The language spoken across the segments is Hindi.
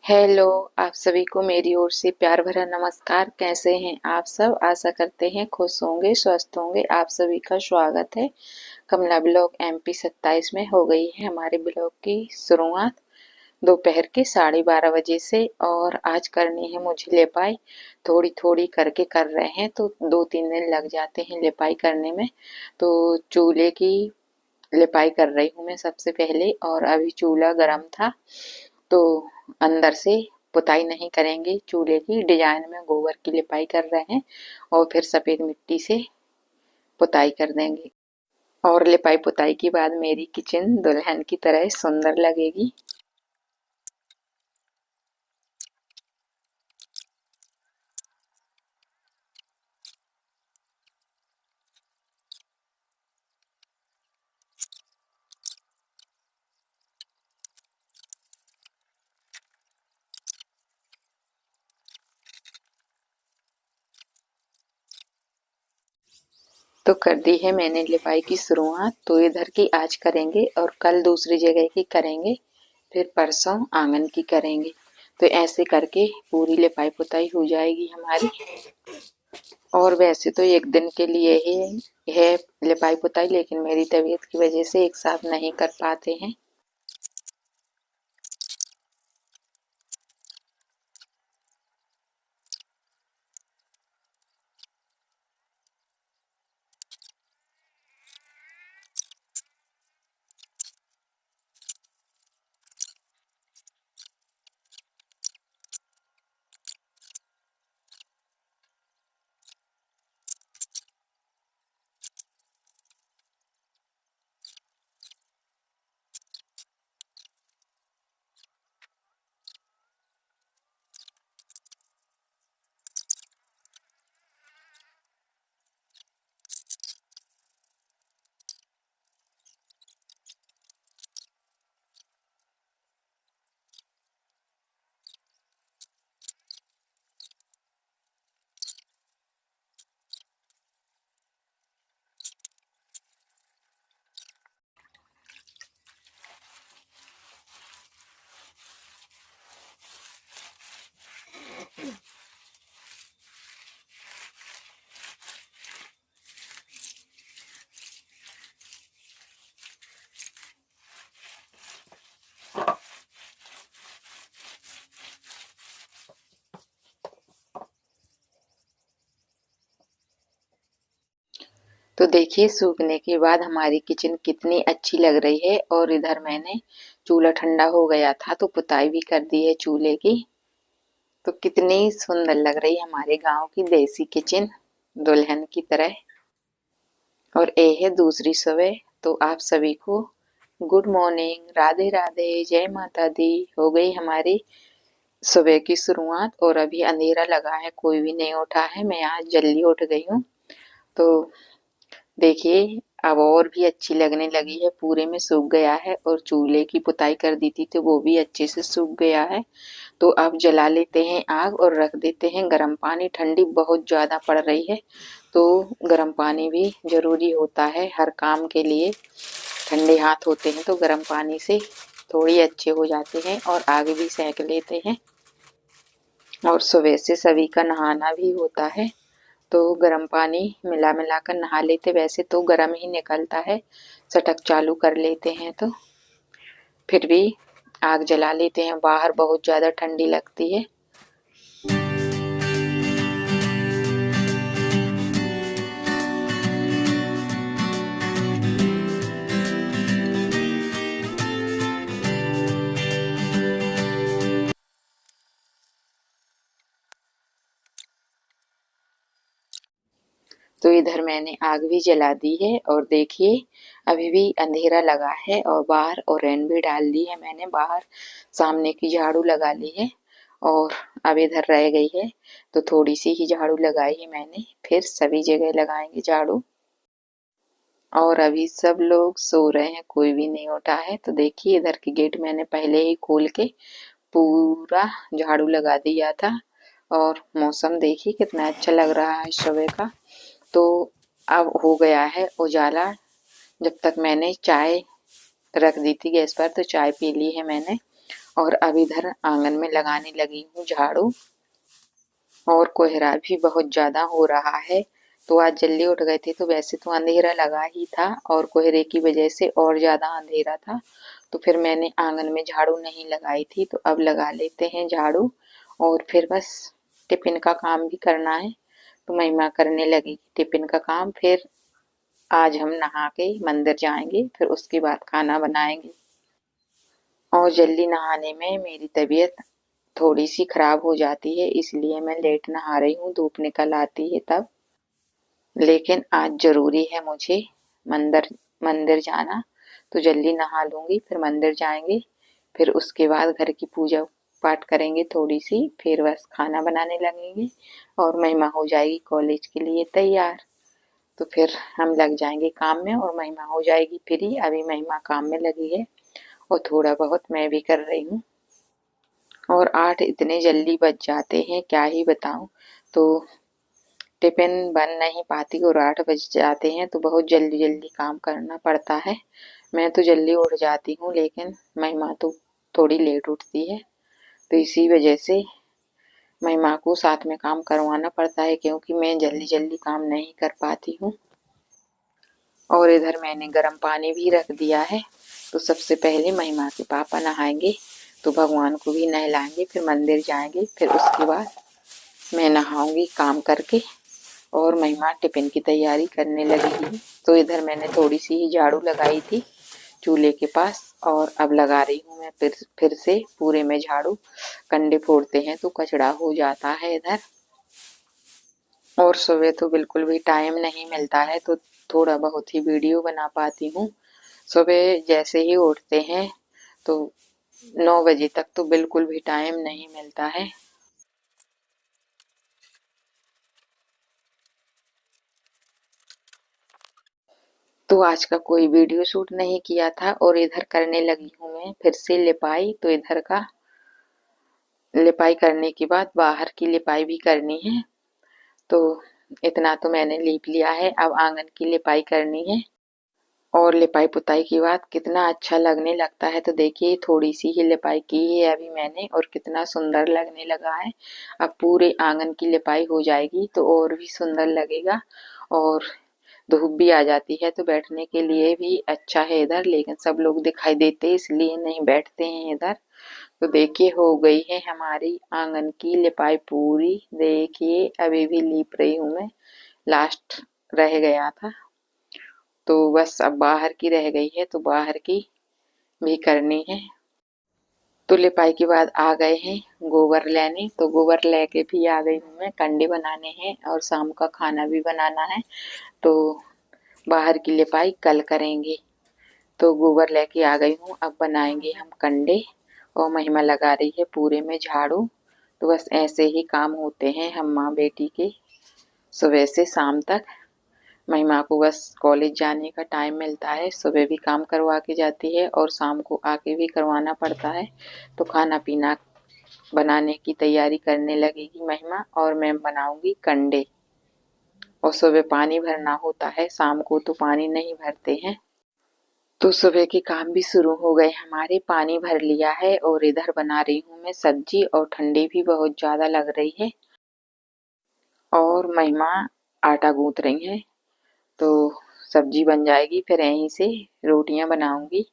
हेलो। आप सभी को मेरी ओर से प्यार भरा नमस्कार। कैसे हैं आप सब? आशा करते हैं खुश होंगे, स्वस्थ होंगे। आप सभी का स्वागत है। कमला ब्लॉग MP 27 में हो गई है हमारे ब्लॉग की शुरुआत दोपहर के 12:30 बजे से। और आज करनी है मुझे लिपाई। थोड़ी थोड़ी करके कर रहे हैं तो 2-3 दिन लग जाते हैं लिपाई करने में। तो चूल्हे की लिपाई कर रही हूँ मैं सबसे पहले। और अभी चूल्हा गर्म था तो अंदर से पुताई नहीं करेंगे, चूल्हे की डिजाइन में गोबर की लिपाई कर रहे हैं और फिर सफेद मिट्टी से पुताई कर देंगे। और लिपाई पुताई के बाद मेरी किचन दुल्हन की तरह सुंदर लगेगी। तो कर दी है मैंने लिपाई की शुरुआत। तो इधर की आज करेंगे और कल दूसरी जगह की करेंगे, फिर परसों आंगन की करेंगे। तो ऐसे करके पूरी लिपाई पुताई हो जाएगी हमारी। और वैसे तो एक दिन के लिए ही है लिपाई पुताई, लेकिन मेरी तबीयत की वजह से एक साथ नहीं कर पाते हैं। तो देखिए सूखने के बाद हमारी किचन कितनी अच्छी लग रही है। और इधर मैंने चूल्हा ठंडा हो गया था तो पुताई भी कर दी है चूल्हे की। तो कितनी सुंदर लग रही है हमारे गांव की देसी किचन दुल्हन की तरह। और ये है दूसरी सुबह। तो आप सभी को गुड मॉर्निंग, राधे राधे, जय माता दी। हो गई हमारी सुबह की शुरुआत और अभी अंधेरा लगा है, कोई भी नहीं उठा है। मैं आज जल्दी उठ गई हूँ। तो देखिए अब और भी अच्छी लगने लगी है, पूरे में सूख गया है। और चूल्हे की पुताई कर दी थी तो वो भी अच्छे से सूख गया है। तो अब जला लेते हैं आग और रख देते हैं गर्म पानी। ठंडी बहुत ज्यादा पड़ रही है तो गर्म पानी भी जरूरी होता है हर काम के लिए। ठंडे हाथ होते हैं तो गर्म पानी से थोड़ी अच्छे हो जाते हैं और आग भी सेक लेते हैं। और सुबह से सभी का नहाना भी होता है तो गर्म पानी मिला मिला कर नहा लेते। वैसे तो गर्म ही निकलता है, सटक चालू कर लेते हैं तो फिर भी आग जला लेते हैं। बाहर बहुत ज्यादा ठंडी लगती है। तो इधर मैंने आग भी जला दी है और देखिए अभी भी अंधेरा लगा है और बाहर ओरैन भी डाल दी है मैंने। बाहर सामने की झाड़ू लगा ली है और अब इधर रह गई है तो थोड़ी सी ही झाड़ू लगाई है मैंने, फिर सभी जगह लगाएंगे झाड़ू। और अभी सब लोग सो रहे हैं, कोई भी नहीं उठा है। तो देखिए इधर की गेट मैंने पहले ही खोल के पूरा झाड़ू लगा दिया था। और मौसम देखिए कितना अच्छा लग रहा है सुबह का। तो अब हो गया है उजाला। जब तक मैंने चाय रख दी थी गैस पर तो चाय पी ली है मैंने। और अब इधर आंगन में लगाने लगी हूँ झाड़ू। और कोहरा भी बहुत ज्यादा हो रहा है, तो आज जल्दी उठ गए थे। तो वैसे तो अंधेरा लगा ही था और कोहरे की वजह से और ज्यादा अंधेरा था, तो फिर मैंने आंगन में झाड़ू नहीं लगाई थी। तो अब लगा लेते हैं झाड़ू और फिर बस टिफिन का काम भी करना है। तो महिमा करने लगेगी टिफिन का काम। फिर आज हम नहा के मंदिर जाएंगे, फिर उसके बाद खाना बनाएंगे। और जल्दी नहाने में मेरी तबीयत थोड़ी सी खराब हो जाती है, इसलिए मैं लेट नहा रही हूँ, धूप निकल आती है तब। लेकिन आज जरूरी है मुझे मंदिर मंदिर जाना, तो जल्दी नहा लूंगी, फिर मंदिर जाएंगे। फिर उसके बाद घर की पूजा पाठ करेंगे थोड़ी सी, फिर बस खाना बनाने लगेंगे और महिमा हो जाएगी कॉलेज के लिए तैयार। तो फिर हम लग जाएंगे काम में और महिमा हो जाएगी फ्री। अभी महिमा काम में लगी है और थोड़ा बहुत मैं भी कर रही हूँ। और 8 इतने जल्दी बज जाते हैं, क्या ही बताऊं। तो टिफिन बन नहीं पाती और 8 बज जाते हैं, तो बहुत जल्दी जल्दी काम करना पड़ता है। मैं तो जल्दी उठ जाती हूँ, लेकिन महिमा तो थोड़ी लेट उठती है, तो इसी वजह से महिमा को साथ में काम करवाना पड़ता है, क्योंकि मैं जल्दी जल्दी काम नहीं कर पाती हूँ। और इधर मैंने गर्म पानी भी रख दिया है। तो सबसे पहले महिमा के पापा नहाएंगे, तो भगवान को भी नहलाएंगे, फिर मंदिर जाएंगे, फिर उसके बाद मैं नहाऊंगी काम करके और महिमा टिफिन की तैयारी करने लगेगी। तो इधर मैंने थोड़ी सी ही झाड़ू लगाई थी चूल्हे के पास, और अब लगा रही हूँ मैं फिर से पूरे में झाड़ू। कंडे फोड़ते हैं तो कचड़ा हो जाता है इधर। और सुबह तो बिल्कुल भी टाइम नहीं मिलता है, तो थोड़ा बहुत ही वीडियो बना पाती हूँ। सुबह जैसे ही उठते हैं तो 9 बजे तक तो बिल्कुल भी टाइम नहीं मिलता है। तो आज का कोई वीडियो शूट नहीं किया था, और इधर करने लगी हूँ मैं फिर से लिपाई। तो इधर का लिपाई करने के बाद बाहर की लिपाई भी करनी है। तो इतना तो मैंने लीप लिया है, अब आंगन की लिपाई करनी है। और लिपाई पुताई के बाद कितना अच्छा लगने लगता है। तो देखिए थोड़ी सी ही लिपाई की है अभी मैंने, और कितना सुंदर लगने लगा है। अब पूरे आंगन की लिपाई हो जाएगी तो और भी सुंदर लगेगा। और धूप भी आ जाती है तो बैठने के लिए भी अच्छा है इधर, लेकिन सब लोग दिखाई देते इसलिए नहीं बैठते हैं इधर। तो देखिए हो गई है हमारी आंगन की लिपाई पूरी। देखिए अभी भी लीप रही हूँ मैं, लास्ट रह गया था। तो बस अब बाहर की रह गई है, तो बाहर की भी करनी है। तो लिपाई के बाद आ गए हैं गोबर लेने, तो गोबर लेके भी आ गई हूँ मैं। कंडे बनाने हैं और शाम का खाना भी बनाना है, तो बाहर की लिपाई कल करेंगे। तो गोबर लेके आ गई हूँ, अब बनाएंगे हम कंडे। और महिमा लगा रही है पूरे में झाड़ू। तो बस ऐसे ही काम होते हैं हम माँ बेटी के सुबह से शाम तक। महिमा को बस कॉलेज जाने का टाइम मिलता है, सुबह भी काम करवा के जाती है और शाम को आके भी करवाना पड़ता है। तो खाना पीना बनाने की तैयारी करने लगेगी महिमा, और मैं बनाऊंगी कंडे। और सुबह पानी भरना होता है, शाम को तो पानी नहीं भरते हैं। तो सुबह के काम भी शुरू हो गए हमारे, पानी भर लिया है और इधर बना रही हूँ मैं सब्जी, और ठंडी भी बहुत ज्यादा लग रही है। और महिमा आटा गूंथ रही है, तो सब्जी बन जाएगी, फिर यहीं से रोटियां बनाऊंगी।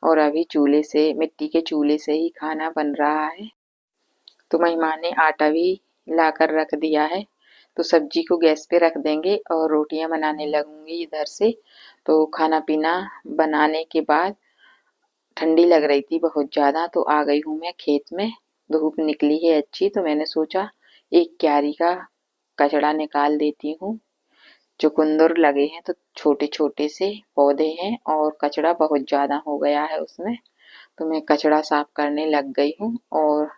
और अभी चूल्हे से, मिट्टी के चूल्हे से ही खाना बन रहा है। तो महिमा ने आटा भी लाकर रख दिया है, तो सब्जी को गैस पे रख देंगे और रोटियां बनाने लगूंगी इधर से। तो खाना पीना बनाने के बाद ठंडी लग रही थी बहुत ज्यादा, तो आ गई हूँ मैं खेत में। धूप निकली है अच्छी, तो मैंने सोचा एक क्यारी का कचड़ा निकाल देती हूँ। चुकंदर लगे हैं, तो छोटे छोटे से पौधे हैं और कचड़ा बहुत ज्यादा हो गया है उसमें। तो मैं कचड़ा साफ करने लग गई हूँ, और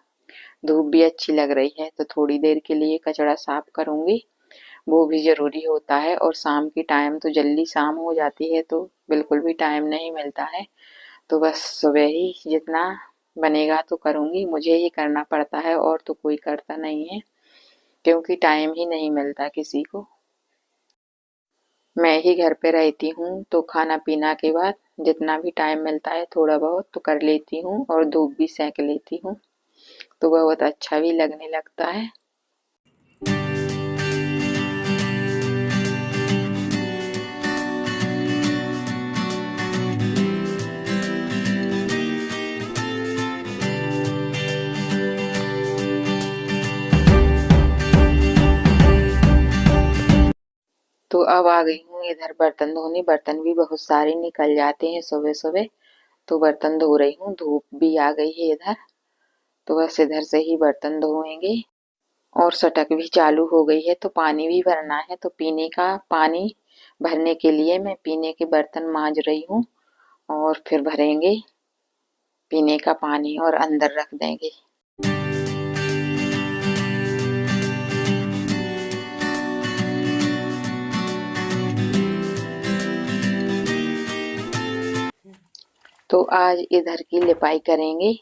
धूप भी अच्छी लग रही है, तो थोड़ी देर के लिए कचड़ा साफ करूंगी, वो भी जरूरी होता है। और शाम की टाइम तो जल्दी शाम हो जाती है, तो बिल्कुल भी टाइम नहीं मिलता है। तो बस सुबह ही जितना बनेगा तो करूंगी, मुझे ही करना पड़ता है और तो कोई करता नहीं है, क्योंकि टाइम ही नहीं मिलता किसी को। मैं ही घर पे रहती हूँ तो खाना पीना के बाद जितना भी टाइम मिलता है थोड़ा बहुत तो कर लेती हूँ और धूप भी सेंक लेती हूँ, तो बहुत अच्छा भी लगने लगता है। तो अब आ गई हूँ इधर बर्तन धोने। बर्तन भी बहुत सारे निकल जाते हैं सुबह सुबह, तो बर्तन धो रही हूँ। धूप भी आ गई है इधर, तो बस इधर से ही बर्तन धोएंगे। और सटक भी चालू हो गई है तो पानी भी भरना है, तो पीने का पानी भरने के लिए मैं पीने के बर्तन मांज रही हूँ और फिर भरेंगे पीने का पानी और अंदर रख देंगे। तो आज इधर की लिपाई करेंगे,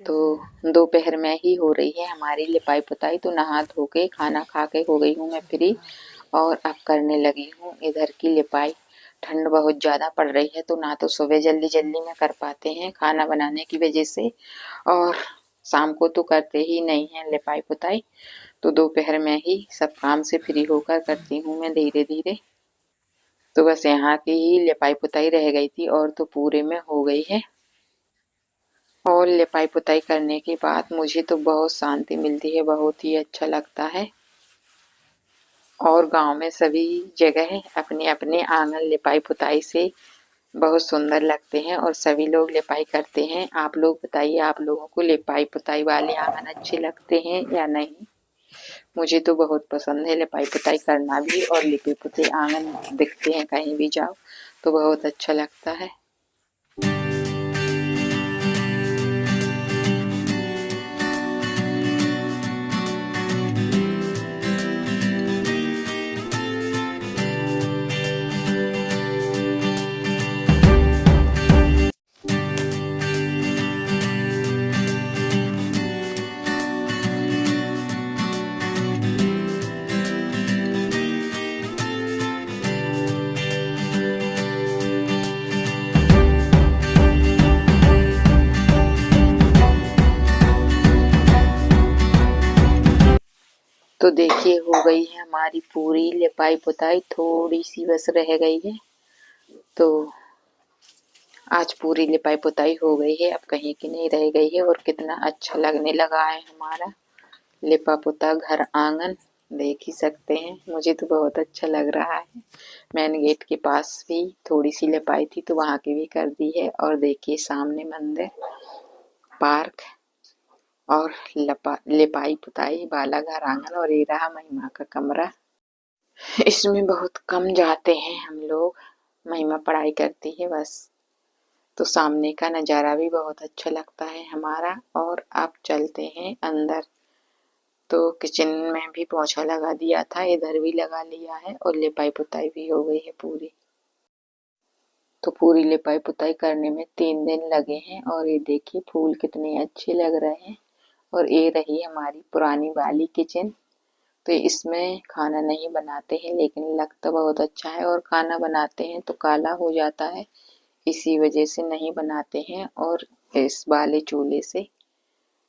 तो दोपहर में ही हो रही है हमारी लिपाई पुताई। तो नहा धो के खाना खा के हो गई हूँ मैं फ्री और अब करने लगी हूँ इधर की लिपाई। ठंड बहुत ज़्यादा पड़ रही है तो ना तो सुबह जल्दी जल्दी में कर पाते हैं खाना बनाने की वजह से, और शाम को तो करते ही नहीं हैं लिपाई पुताई, तो दोपहर में ही सब काम से फ्री होकर करती हूँ मैं धीरे धीरे। तो बस यहाँ की ही लिपाई पुताई रह गई थी और तो पूरे में हो गई है। और लिपाई पुताई करने के बाद मुझे तो बहुत शांति मिलती है, बहुत ही अच्छा लगता है। और गांव में सभी जगह अपने अपने आंगन लिपाई पुताई से बहुत सुंदर लगते हैं और सभी लोग लिपाई करते हैं। आप लोग बताइए, आप लोगों को लिपाई पुताई वाले आंगन अच्छे लगते हैं या नहीं? मुझे तो बहुत पसंद है लिपाई पुताई करना भी, और लिपे पुते आंगन दिखते हैं कहीं भी जाओ तो बहुत अच्छा लगता है। तो देखिए हो गई है हमारी पूरी लिपाई पुताई, थोड़ी सी बस रह गई है। तो आज पूरी लिपाई पुताई हो गई है, अब कहीं की नहीं रह गई है। और कितना अच्छा लगने लगा है हमारा लिपा पुता घर आंगन, देख ही सकते हैं। मुझे तो बहुत अच्छा लग रहा है। मेन गेट के पास भी थोड़ी सी लिपाई थी तो वहां की भी कर दी है। और देखिए सामने मंदिर, पार्क और लिपाई पुताई वाला घर आंगन, और ये रहा महिमा का कमरा। इसमें बहुत कम जाते हैं हम लोग, महिमा पढ़ाई करती है बस। तो सामने का नज़ारा भी बहुत अच्छा लगता है हमारा। और अब चलते हैं अंदर। तो किचन में भी पोछा लगा दिया था, इधर भी लगा लिया है और लिपाई पुताई भी हो गई है पूरी। तो पूरी लिपाई पुताई करने में 3 दिन लगे हैं। और ये देखिए फूल कितने अच्छे लग रहे हैं। और ये रही हमारी पुरानी वाली किचन। तो इसमें खाना नहीं बनाते हैं लेकिन लगता बहुत अच्छा है, और खाना बनाते हैं तो काला हो जाता है, इसी वजह से नहीं बनाते हैं। और इस वाले चूल्हे से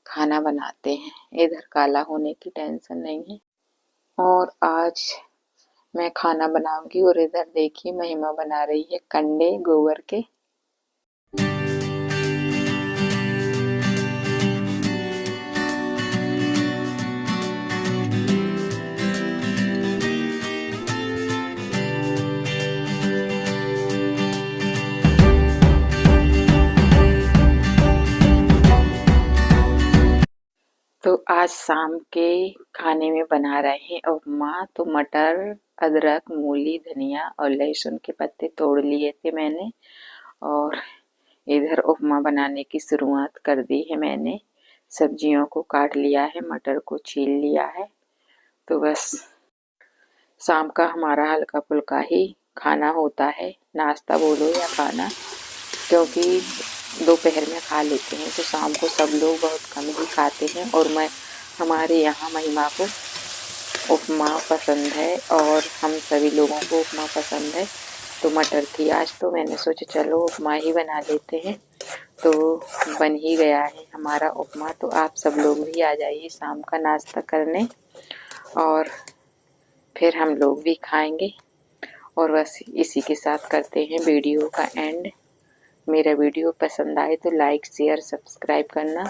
खाना बनाते हैं, इधर काला होने की टेंशन नहीं है। और आज मैं खाना बनाऊंगी। और इधर देखिए महिमा बना रही है कंडे गोबर के। तो आज शाम के खाने में बना रहे हैं उपमा। तो मटर, अदरक, मूली, धनिया और लहसुन के पत्ते तोड़ लिए थे मैंने, और इधर उपमा बनाने की शुरुआत कर दी है मैंने। सब्जियों को काट लिया है, मटर को छील लिया है। तो बस शाम का हमारा हल्का फुल्का ही खाना होता है, नाश्ता बोलो या खाना, क्योंकि दोपहर में खा लेते हैं तो शाम को सब लोग बहुत कम ही खाते हैं। और मैं हमारे यहाँ महिमा को उपमा पसंद है और हम सभी लोगों को उपमा पसंद है। तो मटर थी आज, तो मैंने सोचा चलो उपमा ही बना लेते हैं। तो बन ही गया है हमारा उपमा। तो आप सब लोग भी आ जाइए शाम का नाश्ता करने और फिर हम लोग भी खाएंगे। और बस इसी के साथ करते हैं वीडियो का एंड। मेरा वीडियो पसंद आए तो लाइक शेयर सब्सक्राइब करना।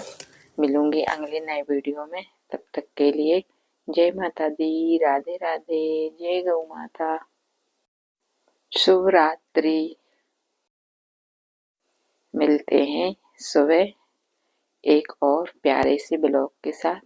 मिलूंगी अगले नए वीडियो में, तब तक के लिए जय माता दी, राधे राधे, जय गौ माता, शुभ रात्रि। मिलते हैं सुबह एक और प्यारे से ब्लॉग के साथ।